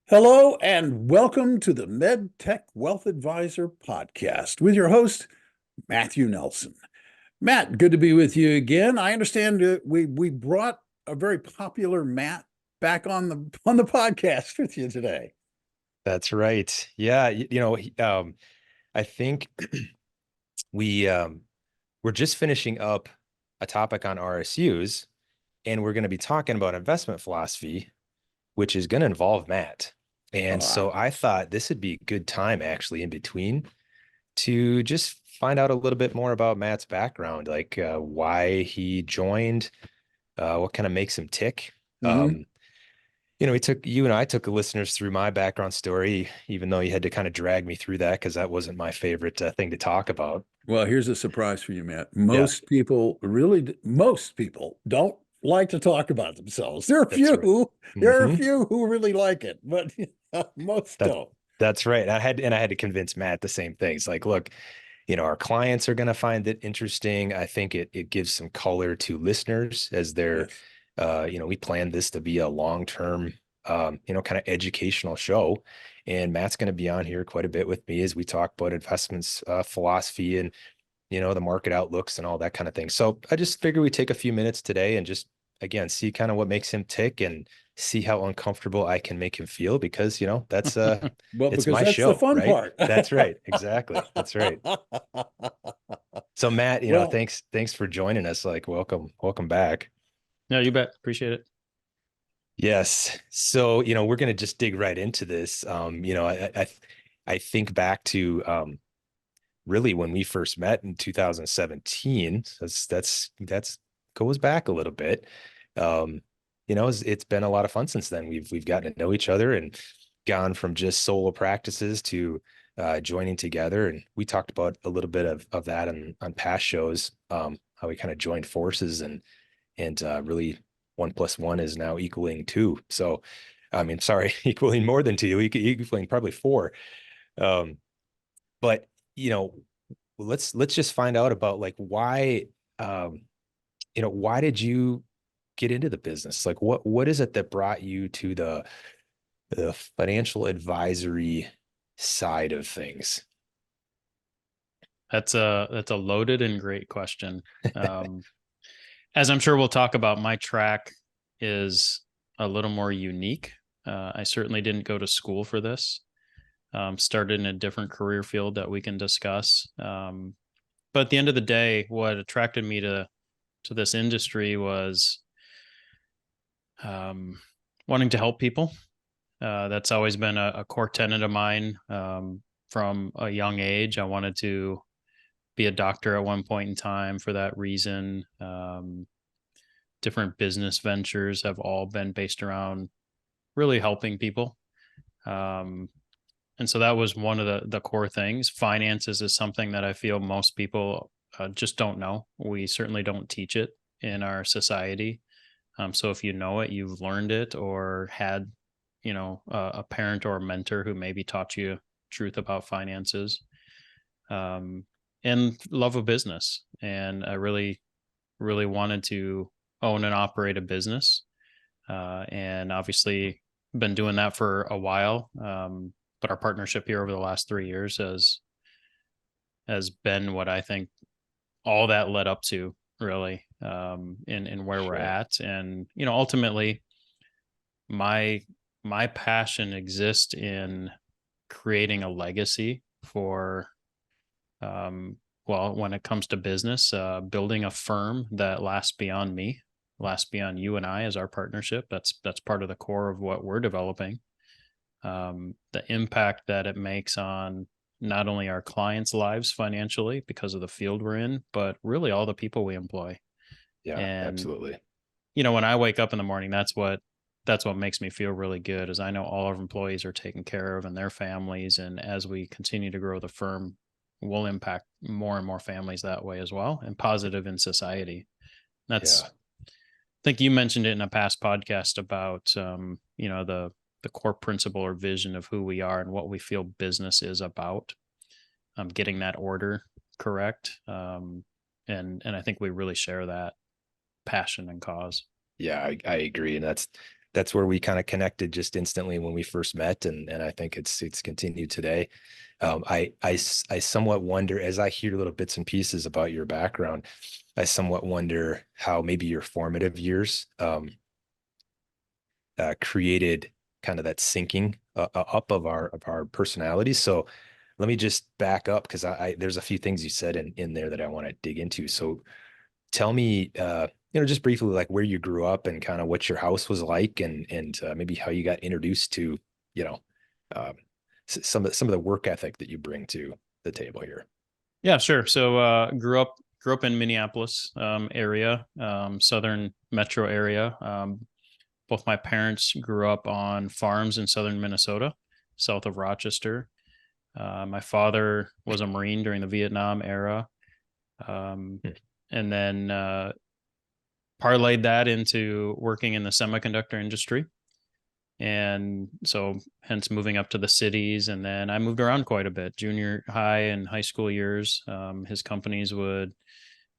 Hello and welcome to the MedTech Wealth Advisor Podcast with your host, Matthew Nelson. Matt, good to be with you again. I understand we brought a very popular Matt back on the podcast with you today. That's right. Yeah, I think we we're just finishing up a topic on RSUs, and we're going to be talking about investment philosophy, which is going to involve Matt. And Uh, so I thought this would be a good time actually in between to just find out a little bit more about Matt's background, like why he joined, what kind of makes him tick. mhm. Um, you and I took the listeners through my background story, even though you had to kind of drag me through that because that wasn't my favorite thing to talk about. Well, here's a surprise for you, Matt. Yeah, Most people don't like to talk about themselves. There are a that's right. Hmm. few who really like it, but most That don't. that's right. I had to convince Matt the same things. Like, look, our clients are going to find it interesting. I think it gives some color to listeners as they're, Yes. we planned this to be a long-term, kind of educational show. And Matt's going to be on here quite a bit with me as we talk about investments, philosophy, and the market outlooks and all that kind of thing. So I just figure we take a few minutes today and just again see kind of what makes him tick and see how uncomfortable I can make him feel because that's Well, it's because my that's the show, fun right? part. That's right. Exactly. That's right. So Matt, Well, thanks for joining us. Like welcome back. No, you bet. Appreciate it. Yes. So, we're going to just dig right into this. I think back to really when we first met in 2017. That's goes back a little bit. It's been a lot of fun since then. We've gotten to know each other and gone from just solo practices to joining together. And we talked about a little bit of that on past shows, how we kind of joined forces and really 1+1 is now equaling 2. So, I mean, sorry, equaling more than 2, equaling probably 4. Um, but you know, let's just find out about like um, why did you get into the business? Like what is it that brought you to the financial advisory side of things? That's a loaded and great question. Um, as I'm sure we'll talk about, my track is a little more unique. I certainly didn't go to school for this. Started in a different career field that we can discuss. But at the end of the day, what attracted me to this industry was um, wanting to help people. That's always been a core tenet of mine from a young age. I wanted to be a doctor at one point in time for that reason. Different business ventures have all been based around really helping people. Um, and so that was one of the core things. Finances is something that I feel most people just don't know. We certainly don't teach it in our society. So if you know it, you've learned it or had, a parent or a mentor who maybe taught you truth about finances. Um, and love of business. And I really, really wanted to own and operate a business. And obviously been doing that for a while. But our partnership here over the last 3 years has been what I think all that led up to really, in where we're Sure. at. And, ultimately my, my passion exists in creating a legacy for, well, when it comes to business, building a firm that lasts beyond me, lasts beyond you and I as our partnership. That's part of the core of what we're developing. The impact that it makes on not only our clients' lives financially because of the field we're in, but really all the people we employ. Yeah, And absolutely. when I wake up in the morning, that's what makes me feel really good is I know all our employees are taken care of and their families. And as we continue to grow the firm, we'll impact more and more families that way as well and positive in society. That's, Yeah. I think you mentioned it in a past podcast about, the core principle or vision of who we are and what we feel business is about, getting that order correct. And I think we really share that passion and cause. Yeah, I agree. And that's where we kind of connected just instantly when we first met. And I think it's continued today. I somewhat wonder, as I hear little bits and pieces about your background, I somewhat wonder how maybe your formative years created kind of that syncing up of our personalities. So let me just back up, because there's a few things you said in there that I want to dig into. So tell me, just briefly, like where you grew up and kind of what your house was like, and maybe how you got introduced to, some of the work ethic that you bring to the table here. Yeah, sure. So grew up in Minneapolis area, southern metro area. Both my parents grew up on farms in southern Minnesota, south of Rochester. My father was a Marine during the Vietnam era, and then parlayed that into working in the semiconductor industry. And so hence moving up to the cities. And then I moved around quite a bit, junior high and high school years. His companies would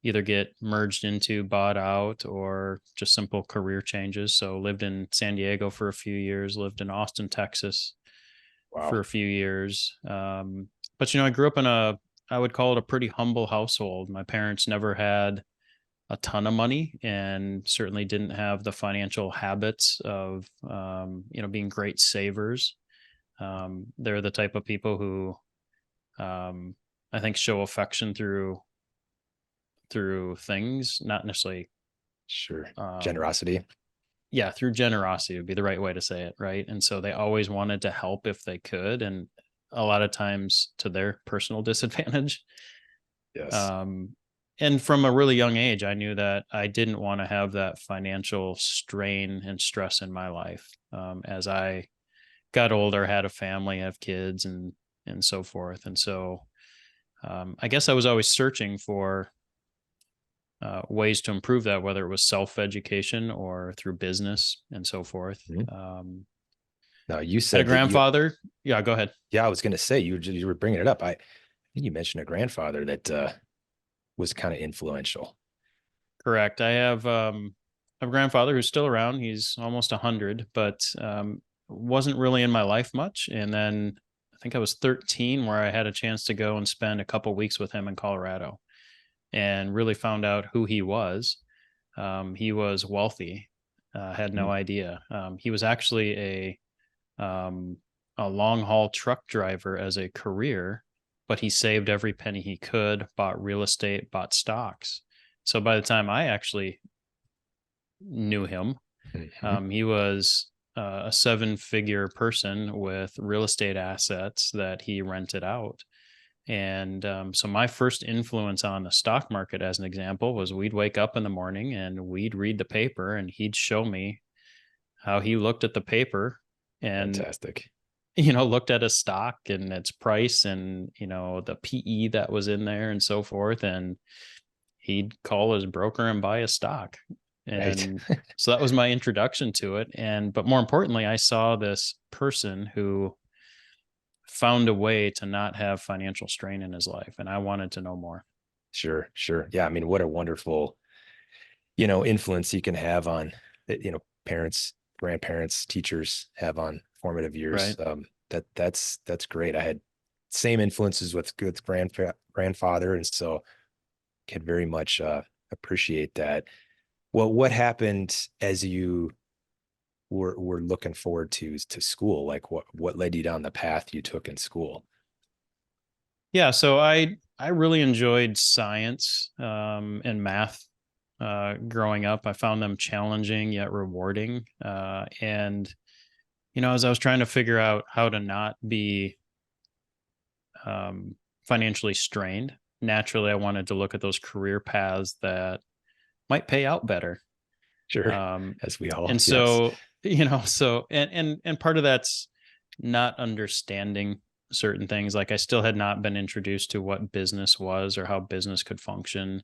either get merged into, bought out, or just simple career changes. So lived in San Diego for a few years, lived in Austin, Texas for a few years. But, I grew up in I would call it a pretty humble household. My parents never had a ton of money, and certainly didn't have the financial habits of, being great savers. They're the type of people who I think show affection through things, not necessarily generosity. Yeah, through generosity would be the right way to say it, right? And so they always wanted to help if they could, and a lot of times to their personal disadvantage. Yes. And from a really young age, I knew that I didn't want to have that financial strain and stress in my life. As I got older, had a family, have kids, and so forth. And so I guess I was always searching for ways to improve that, whether it was self-education or through business and so forth. Now, you said a grandfather. Yeah, go ahead. Yeah, I was going to say, you were bringing it up. I think you mentioned a grandfather that was kind of influential. Correct. I have a grandfather who's still around. He's almost 100, but wasn't really in my life much. And then I think I was 13 where I had a chance to go and spend a couple weeks with him in Colorado, and really found out who he was. He was wealthy. Had no idea. He was actually a long haul truck driver as a career, but he saved every penny he could, bought real estate, bought stocks. So by the time I actually knew him, he was a 7-figure person with real estate assets that he rented out. And so my first influence on the stock market, as an example, was we'd wake up in the morning and we'd read the paper, and he'd show me how he looked at the paper and fantastic. Looked at a stock and its price and, the PE that was in there and so forth. And he'd call his broker and buy a stock. And so that was my introduction to it. But more importantly, I saw this person who found a way to not have financial strain in his life. And I wanted to know more. Sure. Yeah. I mean, what a wonderful, influence you can have on, parents, grandparents, teachers have on formative years. Right. That's great. I had same influences with grandfather. And so can very much appreciate that. Well, what happened as you were looking forward to school? Like what led you down the path you took in school? Yeah. So I really enjoyed science and math growing up. I found them challenging yet rewarding. And as I was trying to figure out how to not be financially strained, naturally I wanted to look at those career paths that might pay out better. Sure. As we all. And so, and part of that's not understanding certain things. Like I still had not been introduced to what business was or how business could function.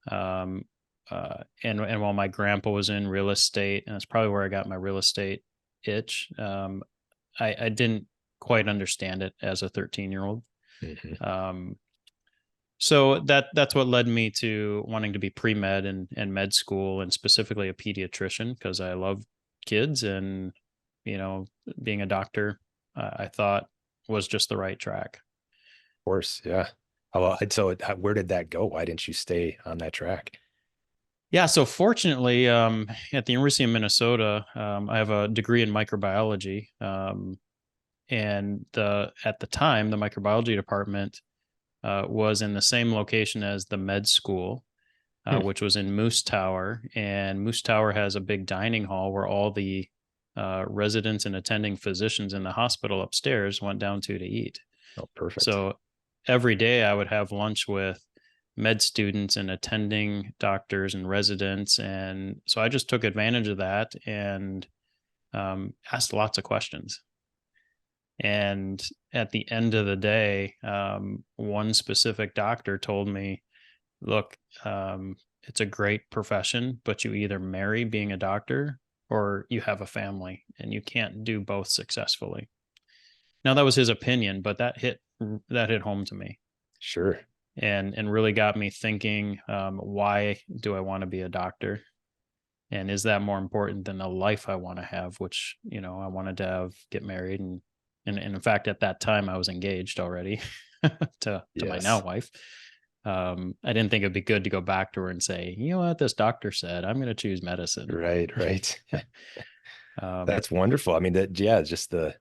And while my grandpa was in real estate, and that's probably where I got my real estate itch, I didn't quite understand it as a 13-year-old. So that's what led me to wanting to be pre-med and med school, and specifically a pediatrician, because I love kids, and, being a doctor, I thought was just the right track. Of course. Yeah. Where did that go? Why didn't you stay on that track? Yeah, so fortunately, at the University of Minnesota, I have a degree in microbiology, and at the time, the microbiology department was in the same location as the med school, which was in Moose Tower. And Moose Tower has a big dining hall where all the residents and attending physicians in the hospital upstairs went down to eat. Oh, perfect. So every day I would have lunch with med students and attending doctors and residents. And so I just took advantage of that and asked lots of questions. And at the end of the day, one specific doctor told me, look, it's a great profession, but you either marry being a doctor or you have a family, and you can't do both successfully. Now, that was his opinion, but that hit home to me. Sure. And really got me thinking, why do I want to be a doctor? And is that more important than the life I want to have, which, I wanted to get married. And in fact, at that time I was engaged already to my now wife. I didn't think it'd be good to go back to her and say, you know what, this doctor said, I'm going to choose medicine. Right. That's wonderful. I mean, just the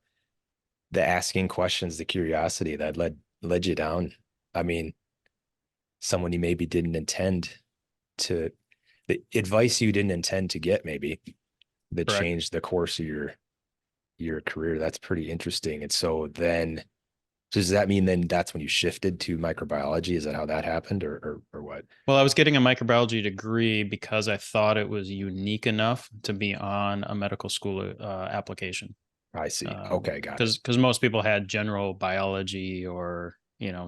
asking questions, the curiosity that led you down. I mean, someone you maybe didn't intend to, the advice you didn't intend to get, maybe, that Correct. changed the course of your career. That's pretty interesting. And so does that mean then that's when you shifted to microbiology? Is that how that happened, or what? Well, I was getting a microbiology degree because I thought it was unique enough to be on a medical school application. I see. Okay, got it. Because most people had general biology or,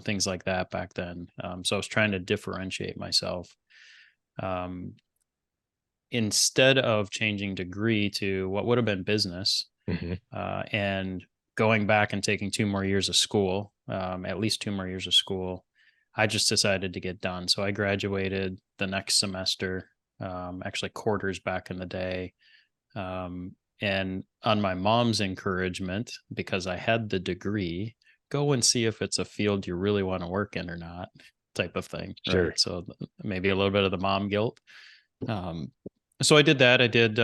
things like that back then. So I was trying to differentiate myself. Instead of changing degree to what would have been business, and going back and taking 2 more years of school, at least 2 more years of school, I just decided to get done. So I graduated the next semester, actually quarters back in the day. And on my mom's encouragement, because I had the degree, go and see if it's a field you really want to work in or not, type of thing. Sure. Right? So maybe a little bit of the mom guilt. So I did that. I did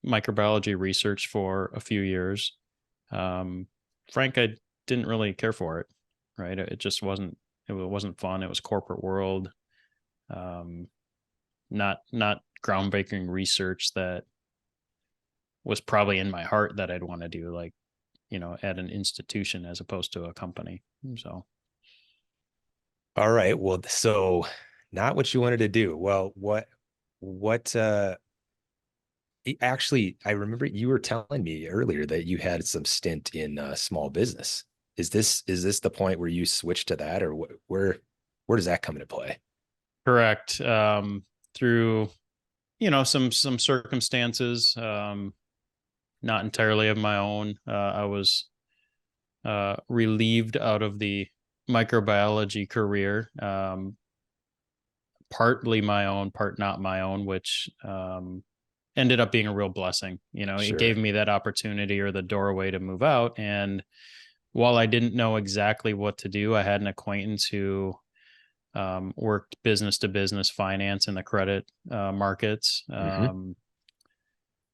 microbiology research for a few years. Frank, I didn't really care for it. Right. It just wasn't fun. It was corporate world. Not groundbreaking research that was probably in my heart that I'd want to do, like, at an institution as opposed to a company. So. All right. Well, so not what you wanted to do. Well, actually, I remember you were telling me earlier that you had some stint in small business. Is this the point where you switched to that, or where does that come into play? Correct. Through, some circumstances, not entirely of my own. I was relieved out of the microbiology career, partly my own, part not my own, which ended up being a real blessing. Sure. It gave me that opportunity or the doorway to move out. And while I didn't know exactly what to do, I had an acquaintance who worked business to business finance in the credit markets.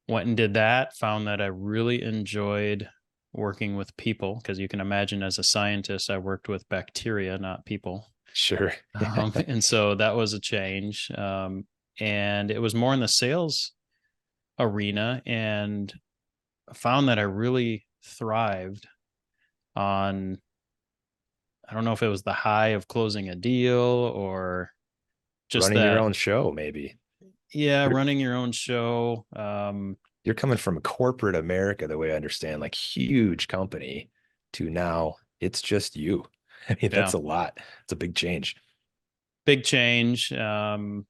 Went and did that, found that I really enjoyed working with people, because you can imagine, as a scientist, I worked with bacteria, not people. Sure. And so that was a change. And it was more in the sales arena, and found that I really thrived on, I don't know if it was the high of closing a deal or just running your own show, maybe. Yeah, running your own show. You're coming from corporate America, the way I understand, like huge company, to now it's just you. I mean, that's a lot. It's a big change. Big change. And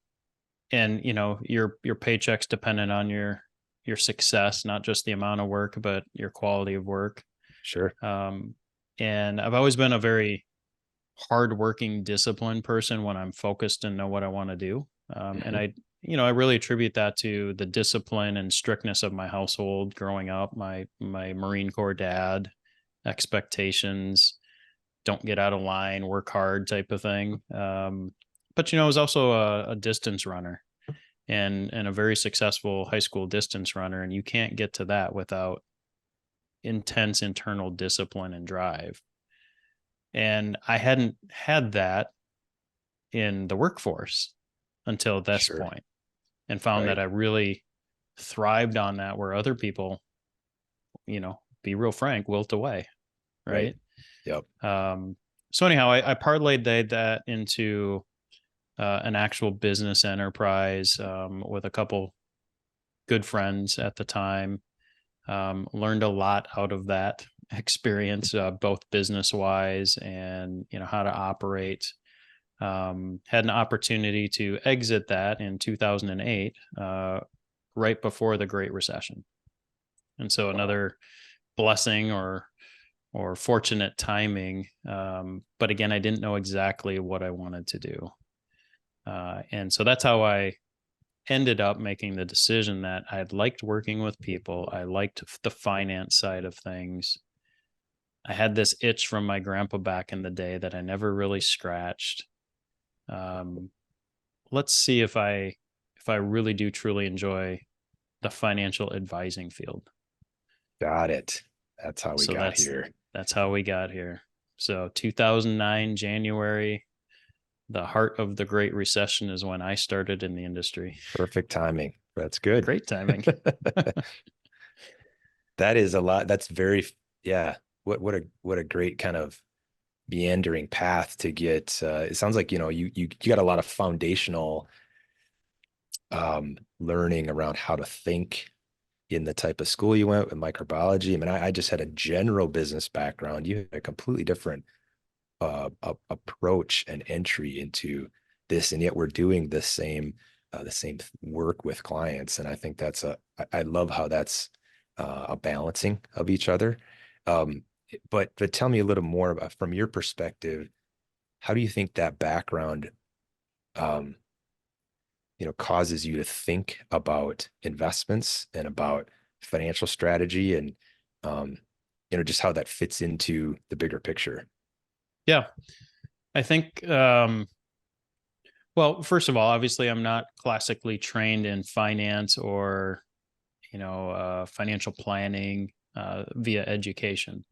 your paycheck's dependent on your success, not just the amount of work, but your quality of work. Sure. And I've always been a very hardworking, disciplined person when I'm focused and know what I want to do. And I really attribute that to the discipline and strictness of my household growing up, my Marine Corps dad, expectations, don't get out of line, work hard type of thing. But I was also a distance runner and a very successful high school distance runner. And you can't get to that without intense internal discipline and drive. And I hadn't had that in the workforce until this point, and found that I really thrived on that, where other people, be real frank, wilt away. Right. Yep. So anyhow, I parlayed that into an actual business enterprise with a couple good friends at the time. Learned a lot out of that experience, both business wise and how to operate. Had an opportunity to exit that in 2008, right before the Great Recession, and so another blessing or fortunate timing. But again, I didn't know exactly what I wanted to do. And so that's how I ended up making the decision that I liked working with people. I liked the finance side of things. I had this itch from my grandpa back in the day that I never really scratched. Let's see if I really do truly enjoy the financial advising field. Got it. That's how we got here. That's how we got here. So 2009, January, the heart of the Great Recession is when I started in the industry. Perfect timing. That's good. Great timing. That is a lot. That's very, What a great kind of meandering path to get. It sounds like, you got a lot of foundational learning around how to think in the type of school you went with microbiology. I mean, I just had a general business background. You had a completely different approach and entry into this, and yet we're doing the same work with clients. And I think I love how that's a balancing of each other. But tell me a little more about, from your perspective, how do you think that background causes you to think about investments and about financial strategy and, just how that fits into the bigger picture? Yeah, I think, well, first of all, obviously I'm not classically trained in finance or, financial planning via education.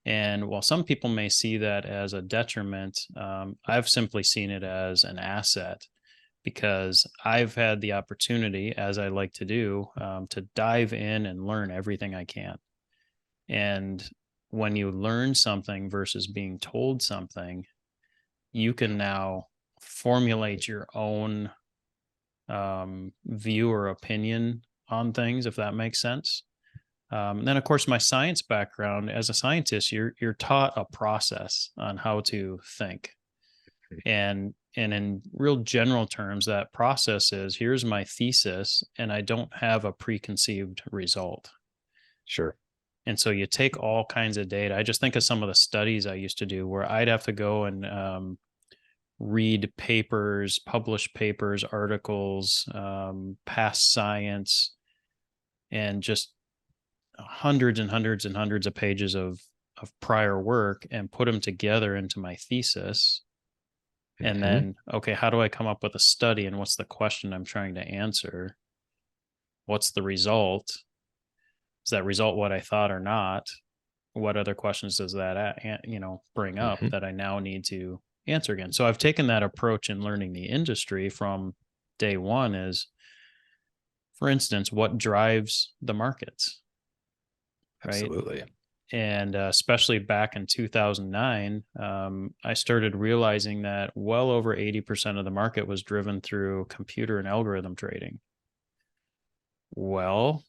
And while some people may see that as a detriment, I've simply seen it as an asset, because I've had the opportunity, as I like to do, to dive in and learn everything I can. And when you learn something versus being told something, you can now formulate your own view or opinion on things, if that makes sense. Then, of course, my science background, as a scientist, you're taught a process on how to think. And in real general terms, that process is, here's my thesis, and I don't have a preconceived result. Sure. And so you take all kinds of data. I just think of some of the studies I used to do where I'd have to go and read papers, publish papers, articles, past science, and just hundreds and hundreds and hundreds of pages of prior work, and put them together into my thesis. And then, okay, how do I come up with a study, and what's the question I'm trying to answer? What's the result? Is that result what I thought or not? What other questions does that, bring up that I now need to answer again? So I've taken that approach in learning the industry from day one. Is, for instance, what drives the markets? Right? Absolutely. And especially back in 2009, I started realizing that well over 80% of the market was driven through computer and algorithm trading. Well,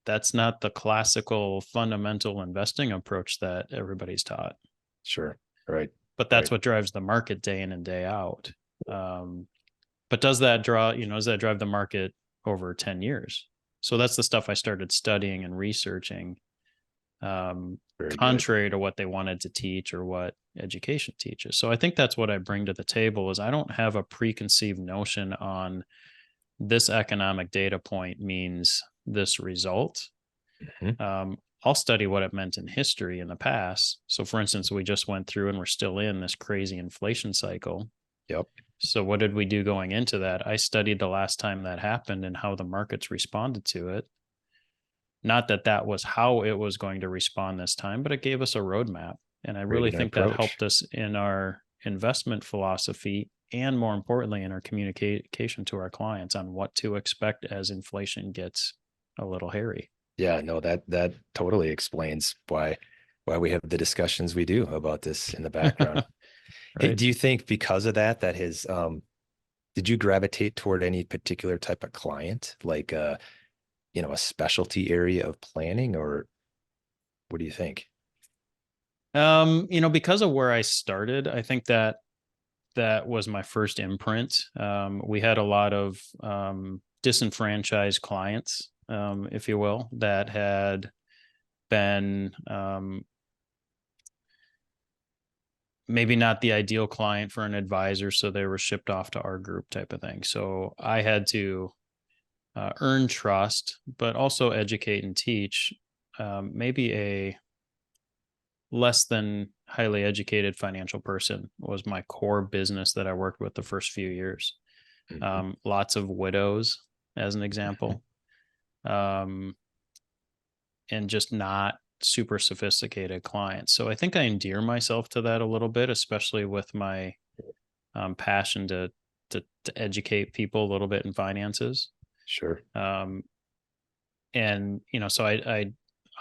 that's not the classical fundamental investing approach that everybody's taught. Sure. Right. But that's what drives the market day in and day out. But does that drive the market over 10 years? So that's the stuff I started studying and researching, contrary to what they wanted to teach or what education teaches. So I think that's what I bring to the table. Is I don't have a preconceived notion on this economic data point means this result. Mhm. I'll study what it meant in history in the past. So for instance, we just went through and we're still in this crazy inflation cycle. Yep. So what did we do going into that? I studied the last time that happened and how the markets responded to it. Not that that was how it was going to respond this time, but it gave us a roadmap. And I really Creating an think that approach. helped us in our investment philosophy and more importantly, in our communication to our clients on what to expect as inflation gets a little hairy. Yeah, no, that totally explains why we have the discussions we do about this in the background. Hey, Right. do you think because of that, did you gravitate toward any particular type of client, like a specialty area of planning, or what do you think? Because of where I started, I think that that was my first imprint. We had a lot of disenfranchised clients, if you will, that had been maybe not the ideal client for an advisor, so they were shipped off to our group type of thing. So I had to earn trust, but also educate and teach maybe a less than highly educated financial person was my core business that I worked with the first few years. Mhm. Lots of widows, as an example, and just not super sophisticated clients. So I think I endear myself to that a little bit, especially with my passion to educate people a little bit in finances. Sure. And so I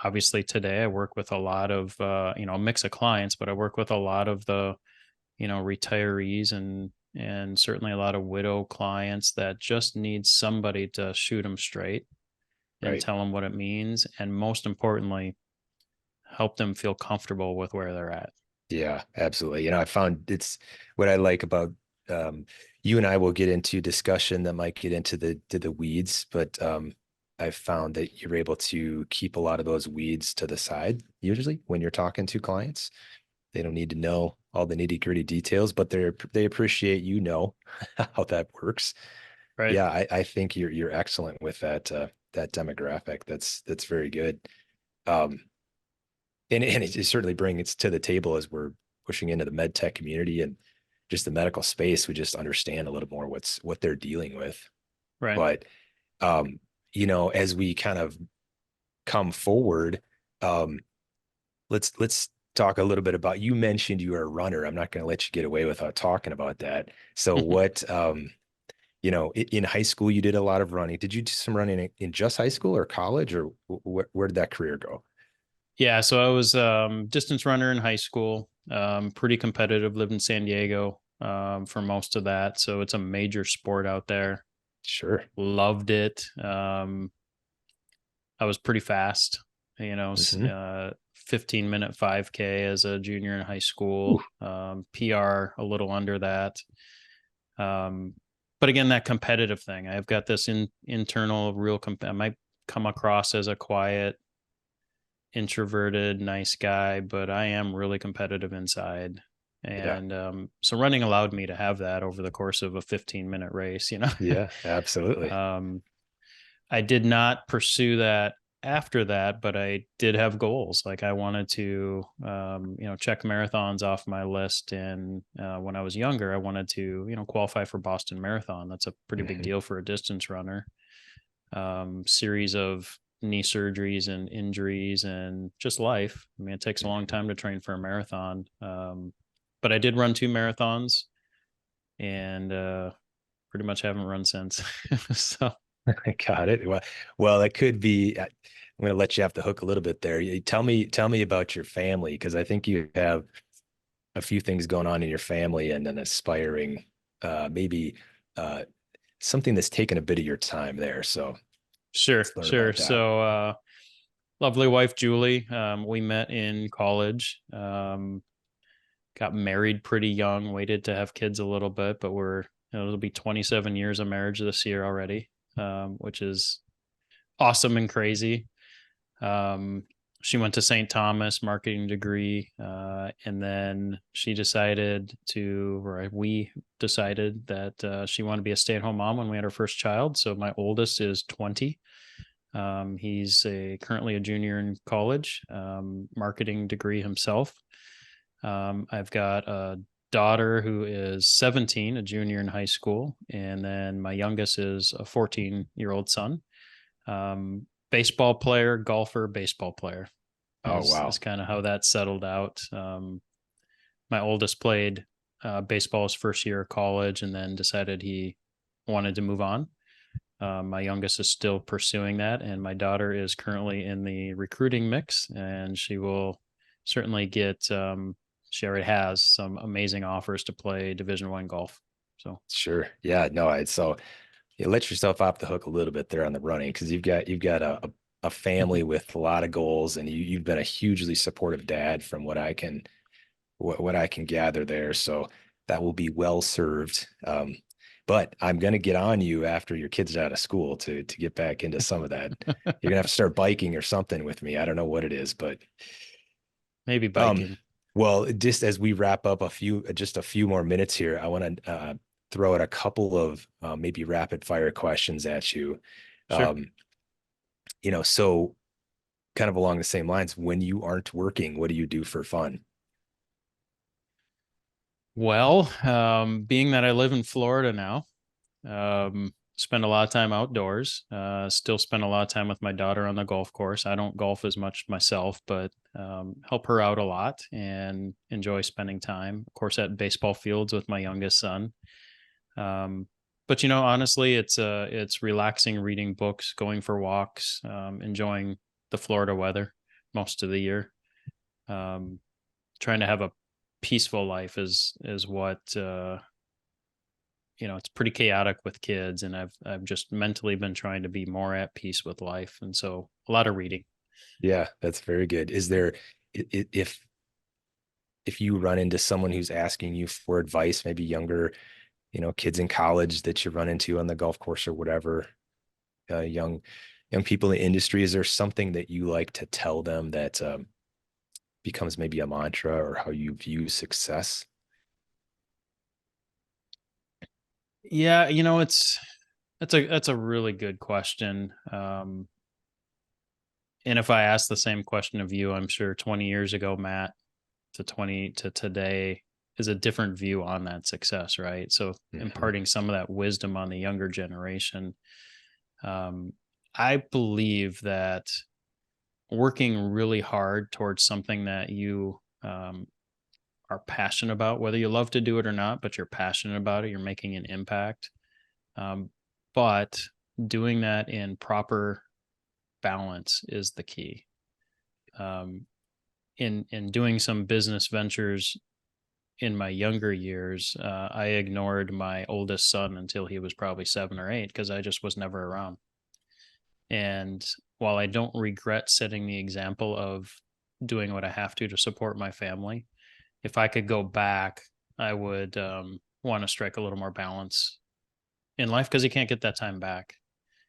obviously today I work with a lot of a mix of clients, but I work with a lot of the retirees and certainly a lot of widow clients that just need somebody to shoot them straight and Right. tell them what it means, and most importantly, help them feel comfortable with where they're at. Yeah, absolutely. I found it's what I like about you and I will get into discussion that might get into the weeds, but I've found that you're able to keep a lot of those weeds to the side usually when you're talking to clients. They don't need to know all the nitty-gritty details, but they appreciate how that works. Right. Yeah, I think you're excellent with that demographic. That's very good. Um, and it certainly brings it to the table as we're pushing into the med tech community and just the medical space. We just understand a little more what they're dealing with. Right. But as we kind of come forward, um, let's talk a little bit about. You mentioned you are a runner. I'm not going to let you get away without talking about that. So in high school you did a lot of running. Did you do some running in just high school or college, or where did that career go? Yeah, so I was distance runner in high school, pretty competitive, lived in San Diego for most of that. So it's a major sport out there. Sure. Loved it. I was pretty fast, Hmm. 15-minute 5K as a junior in high school, PR a little under that. But again, that competitive thing, I've got this internal I might come across as a quiet, introverted, nice guy, but I am really competitive inside. Yeah. And so running allowed me to have that over the course of a 15-minute race, Yeah, absolutely. I did not pursue that after that, but I did have goals. Like I wanted to, check marathons off my list. And when I was younger, I wanted to, qualify for Boston Marathon. That's a pretty big Mhm. deal for a distance runner. Series of knee surgeries and injuries and just life. I mean, it takes a long time to train for a marathon. But I did run 2 marathons and pretty much haven't run since. So I got it. Well, it could be. I'm going to let you off the hook a little bit there. Tell me about your family, because I think you have a few things going on in your family and an aspiring, maybe uh, something that's taken a bit of your time there. So sure, let's learn sure. about that. So lovely wife Julie. We met in college. Got married pretty young. Waited to have kids a little bit, but it'll be 27 years of marriage this year already, which is awesome and crazy. Um, she went to St. Thomas, marketing degree, and then we decided that she wanted to be a stay-at-home mom when we had our first child. So my oldest is 20. He's currently a junior in college, marketing degree himself. I've got a daughter who is 17, a junior in high school, and then my youngest is a 14-year-old son. Baseball player, golfer, baseball player. Oh, wow. Is kind of how that settled out. My oldest played baseball his first year of college and then decided he wanted to move on. My youngest is still pursuing that, and my daughter is currently in the recruiting mix, and she will certainly get, she already has some amazing offers to play Division I golf. So Sure. Yeah, no, so you let yourself off the hook a little bit there on the running, because you've got a family with a lot of goals, and you've been a hugely supportive dad from what I can gather there. So that will be well served. But I'm going to get on you after your kids are out of school to get back into some of that. You're going to have to start biking or something with me. I don't know what it is, but maybe biking. Well, just as we wrap up a few more minutes here, I want to throw out a couple of maybe rapid fire questions at you. Sure. So kind of along the same lines, when you aren't working, what do you do for fun? Well, being that I live in Florida now, spend a lot of time outdoors, still spend a lot of time with my daughter on the golf course. I don't golf as much myself, but help her out a lot and enjoy spending time, of course, at baseball fields with my youngest son. But honestly, it's relaxing, reading books, going for walks, enjoying the Florida weather most of the year. Trying to have a peaceful life is what it's pretty chaotic with kids, and I've just mentally been trying to be more at peace with life, and so a lot of reading. Yeah, that's very good. Is there, if you run into someone who's asking you for advice, maybe younger, kids in college that you run into on the golf course or whatever, young people in the industry, is there something that you like to tell them that becomes maybe a mantra, or how you view success? Yeah, that's a really good question. And if I ask the same question of you, I'm sure 20 years ago, Matt, to today is a different view on that success, right? So imparting some of that wisdom on the younger generation. I believe that working really hard towards something that you are passionate about, whether you love to do it or not, but you're passionate about it, you're making an impact. But doing that in proper balance is the key. In doing some business ventures in my younger years, I ignored my oldest son until he was probably 7 or 8 because I just was never around. And while I don't regret setting the example of doing what I have to support my family, if I could go back, I would want to strike a little more balance in life, because he can't get that time back.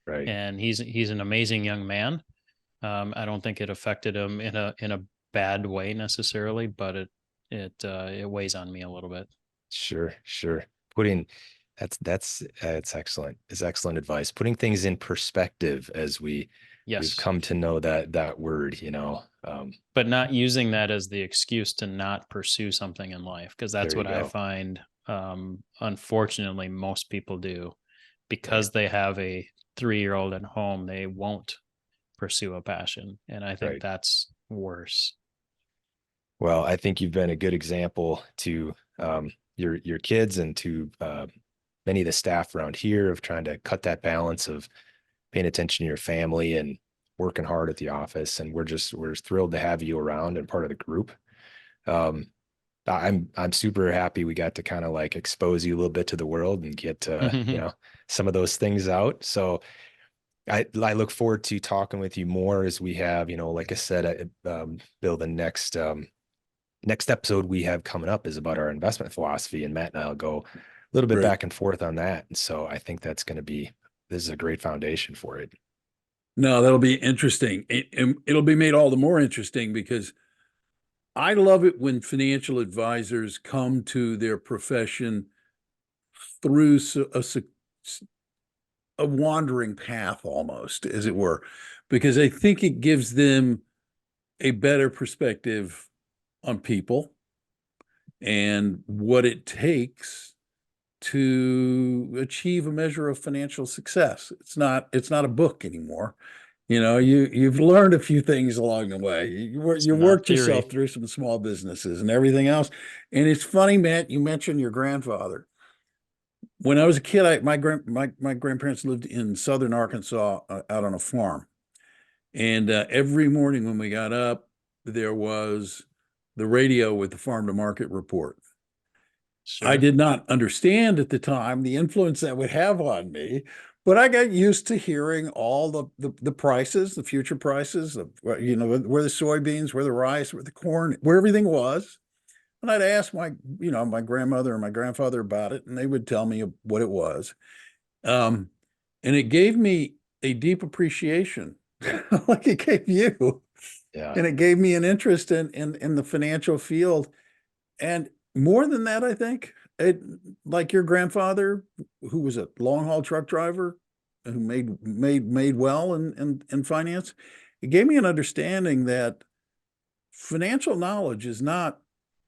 Right. And he's an amazing young man. I don't think it affected him in a bad way necessarily, but it weighs on me a little bit. Sure. That's excellent. It's excellent advice. Putting things in perspective, as we've come to know that word, but not using that as the excuse to not pursue something in life, because that's what I find. Unfortunately, most people do, because they have a 3-year-old at home, they won't pursue a passion. And I think that's worse. Well, I think you've been a good example to your kids and to many of the staff around here of trying to cut that balance of paying attention to your family and working hard at the office. And we're thrilled to have you around and part of the group. I'm super happy we got to kind of like expose you a little bit to the world and get some of those things out. So I look forward to talking with you more as we have, like I said, Bill, the next episode we have coming up is about our investment philosophy, and Matt and I'll go a little bit back and forth on that. And so I think this is a great foundation for it. No, that'll be interesting. It'll be made all the more interesting because I love it when financial advisors come to their profession through a wandering path almost, as it were, because I think it gives them a better perspective on people and what it takes to achieve a measure of financial success. It's not a book anymore. You've learned a few things along the way. It's You not worked theory. yourself through some small businesses and everything else. And it's funny, Matt, you mentioned your grandfather. When I was a kid, my grandparents lived in southern Arkansas, out on a farm. And every morning when we got up, there was the radio with the farm to market report. I Sure. did not understand at the time the influence that would have on me, but I got used to hearing all the prices, the future prices of, where the soybeans, where the rice, where the corn, where everything was. And I'd ask my grandmother and my grandfather about it, and they would tell me what it was. And it gave me a deep appreciation, like it gave you, Yeah. and it gave me an interest in the financial field. And more than that, I think like your grandfather, who was a long haul truck driver, who made well in finance, it gave me an understanding that financial knowledge is not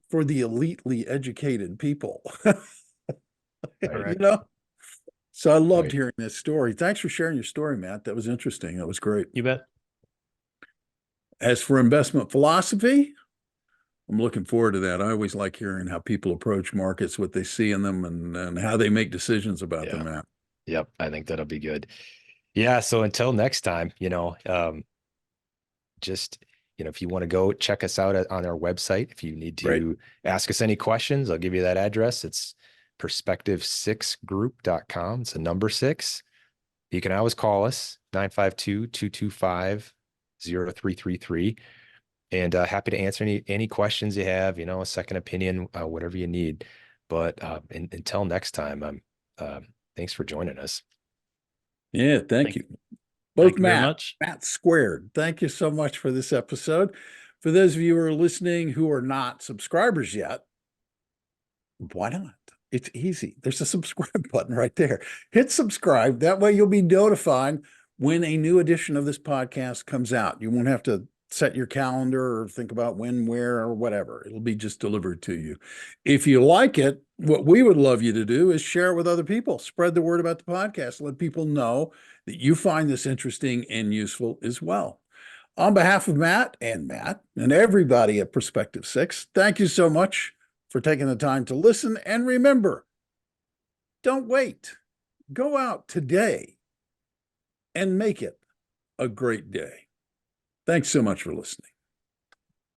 for the elitely educated people. Right. So I loved Right. hearing this story. Thanks for sharing your story, Matt. That was interesting. That was great. You bet. As for investment philosophy, I'm looking forward to that. I always like hearing how people approach markets, what they see in them, and how they make decisions about them, Matt. Yep. I think that'll be good. Yeah. So until next time, just, if you want to go check us out on our website, if you need to Right. ask us any questions, I'll give you that address. It's perspective6group.com. It's a number 6. You can always call us 952-225-0333. And happy to answer any questions you have, a second opinion, whatever you need. But until next time, thanks for joining us. Yeah, thank you. Thank Both you very Matt, much. Matt squared. Thank you so much for this episode. For those of you who are listening who are not subscribers yet, why not? It's easy. There's a subscribe button right there. Hit subscribe. That way you'll be notified when a new edition of this podcast comes out. You won't have to set your calendar or think about when, where, or whatever. It'll be just delivered to you. If you like it, what we would love you to do is share it with other people. Spread the word about the podcast. Let people know that you find this interesting and useful as well. On behalf of Matt and everybody at Perspective 6, thank you so much for taking the time to listen. And remember, don't wait. Go out today and make it a great day. Thanks so much for listening.